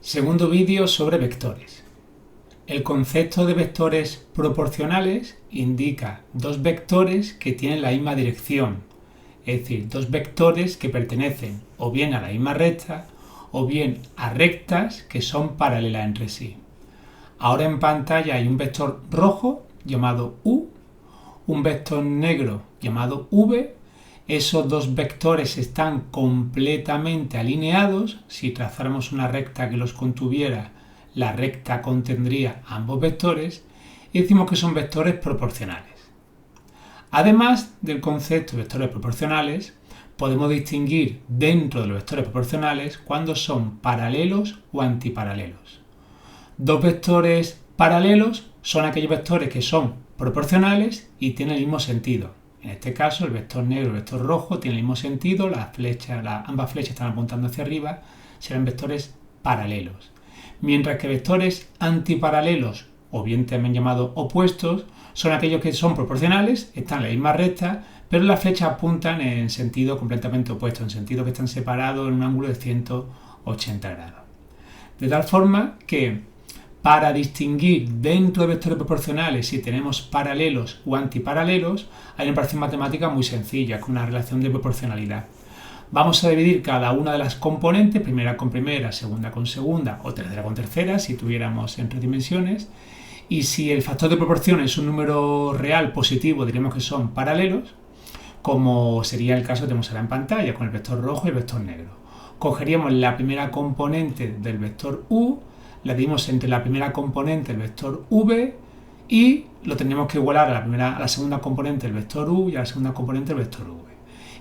Segundo vídeo sobre vectores. El concepto de vectores proporcionales indica dos vectores que tienen la misma dirección, es decir, dos vectores que pertenecen o bien a la misma recta o bien a rectas que son paralelas entre sí. Ahora en pantalla hay un vector rojo llamado U, un vector negro llamado V. Esos dos vectores están completamente alineados. Si trazáramos una recta que los contuviera, la recta contendría ambos vectores y decimos que son vectores proporcionales. Además del concepto de vectores proporcionales, podemos distinguir dentro de los vectores proporcionales cuando son paralelos o antiparalelos. Dos vectores paralelos son aquellos vectores que son proporcionales y tienen el mismo sentido. En este caso, el vector negro y el vector rojo tienen el mismo sentido, ambas flechas están apuntando hacia arriba, serán vectores paralelos. Mientras que vectores antiparalelos, o bien también llamados opuestos, son aquellos que son proporcionales, están en la misma recta, pero las flechas apuntan en sentido completamente opuesto, en sentido que están separados en un ángulo de 180 grados. De tal forma que para distinguir dentro de vectores proporcionales si tenemos paralelos o antiparalelos, hay una operación matemática muy sencilla, con una relación de proporcionalidad. Vamos a dividir cada una de las componentes, primera con primera, segunda con segunda o tercera con tercera, si tuviéramos en tres dimensiones. Y si el factor de proporción es un número real positivo, diríamos que son paralelos, como sería el caso que tenemos ahora en pantalla, con el vector rojo y el vector negro. Cogeríamos la primera componente del vector U, la dividimos entre la primera componente del vector V y lo tendríamos que igualar a la segunda componente del vector U y a la segunda componente del vector V.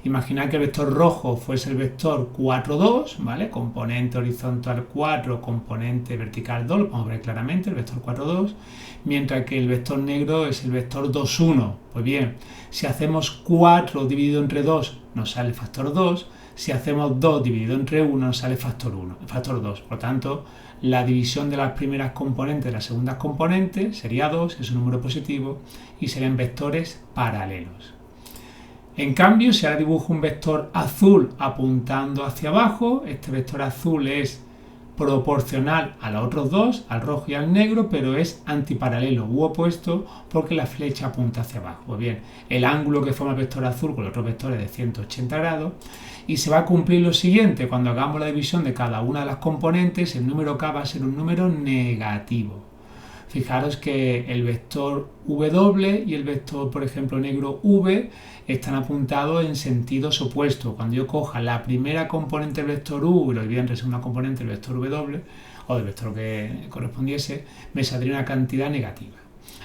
Imaginad que el vector rojo fuese el vector 4, 2, ¿vale? Componente horizontal 4, componente vertical 2, lo podemos ver claramente, el vector 4, 2, mientras que el vector negro es el vector 2, 1. Pues bien, si hacemos 4 dividido entre 2, nos sale el factor 2, si hacemos 2 dividido entre 1, nos sale el factor 2. Por tanto, la división de las primeras componentes de las segundas componentes sería 2, es un número positivo, y serían vectores paralelos. En cambio, si ahora dibujo un vector azul apuntando hacia abajo, este vector azul es proporcional a los otros dos, al rojo y al negro, pero es antiparalelo u opuesto porque la flecha apunta hacia abajo. Pues bien, el ángulo que forma el vector azul con los otros vectores es de 180 grados y se va a cumplir lo siguiente: cuando hagamos la división de cada una de las componentes, el número K va a ser un número negativo. Fijaros que el vector W y el vector, por ejemplo, negro V están apuntados en sentidos opuestos. Cuando yo coja la primera componente del vector U y lo divida entre la segunda componente del vector W o del vector que correspondiese, me saldría una cantidad negativa.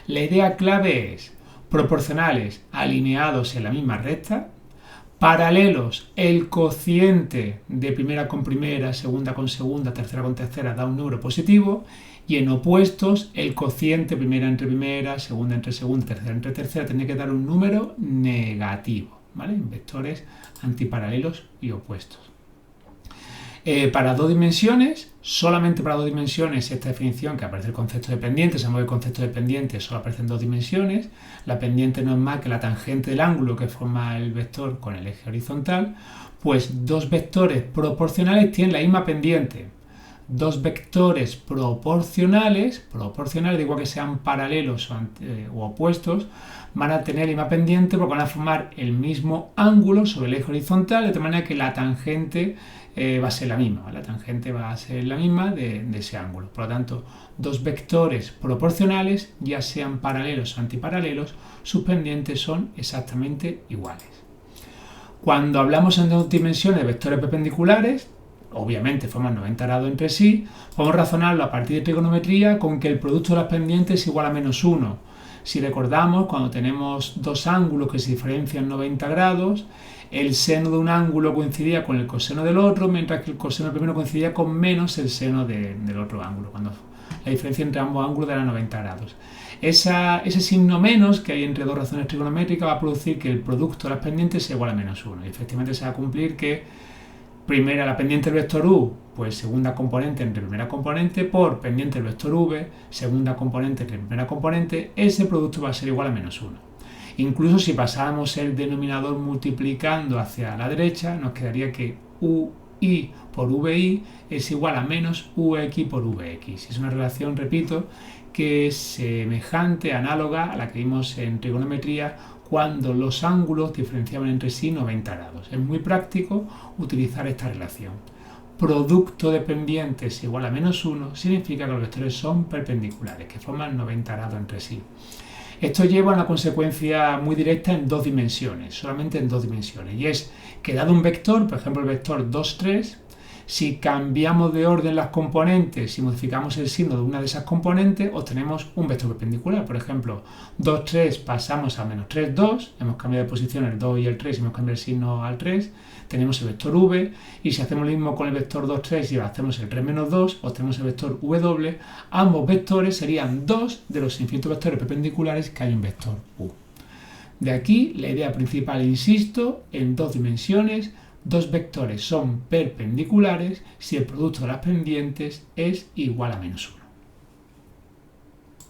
La idea clave es proporcionales alineados en la misma recta, paralelos, el cociente de primera con primera, segunda con segunda, tercera con tercera da un número positivo, y en opuestos el cociente primera entre primera, segunda entre segunda, tercera entre tercera tiene que dar un número negativo, ¿vale? En vectores antiparalelos y opuestos. Para dos dimensiones, solamente para dos dimensiones, esta definición que aparece el concepto de pendiente, sabemos que el concepto de pendiente solo aparece en dos dimensiones. La pendiente no es más que la tangente del ángulo que forma el vector con el eje horizontal. Pues dos vectores proporcionales tienen la misma pendiente. Dos vectores proporcionales, da igual que sean paralelos o opuestos, van a tener la misma pendiente porque van a formar el mismo ángulo sobre el eje horizontal, de tal manera que la tangente va a ser la misma, ¿vale? La tangente va a ser la misma de ese ángulo. Por lo tanto, dos vectores proporcionales, ya sean paralelos o antiparalelos, sus pendientes son exactamente iguales. Cuando hablamos en dos dimensiones de vectores perpendiculares, obviamente forman 90 grados entre sí, podemos razonarlo a partir de trigonometría con que el producto de las pendientes es igual a menos 1. Si recordamos, cuando tenemos dos ángulos que se diferencian 90 grados, el seno de un ángulo coincidía con el coseno del otro, mientras que el coseno del primero coincidía con menos el seno del otro ángulo, cuando la diferencia entre ambos ángulos era 90 grados. Ese signo menos que hay entre dos razones trigonométricas va a producir que el producto de las pendientes sea igual a menos 1. Y efectivamente se va a cumplir que primera la pendiente del vector U, pues segunda componente entre primera componente por pendiente del vector V, segunda componente entre primera componente, ese producto va a ser igual a menos 1. Incluso si pasáramos el denominador multiplicando hacia la derecha, nos quedaría que U I por VI es igual a menos UX por VX. Es una relación, repito, que es semejante, análoga a la que vimos en trigonometría cuando los ángulos diferenciaban entre sí 90 grados. Es muy práctico utilizar esta relación. Producto de pendientes igual a menos 1 significa que los vectores son perpendiculares, que forman 90 grados entre sí. Esto lleva a una consecuencia muy directa en dos dimensiones, solamente en dos dimensiones, y es que dado un vector, por ejemplo el vector 2, 3, si cambiamos de orden las componentes y modificamos el signo de una de esas componentes, obtenemos un vector perpendicular. Por ejemplo, 2, 3 pasamos a menos 3, 2, hemos cambiado de posición el 2 y el 3 y hemos cambiado el signo al 3, tenemos el vector v, y si hacemos lo mismo con el vector 2, 3 y hacemos el 3 menos 2, obtenemos el vector w. Ambos vectores serían dos de los infinitos vectores perpendiculares que hay en vector u. De aquí la idea principal, insisto, en dos dimensiones. Dos vectores son perpendiculares si el producto de las pendientes es igual a menos 1.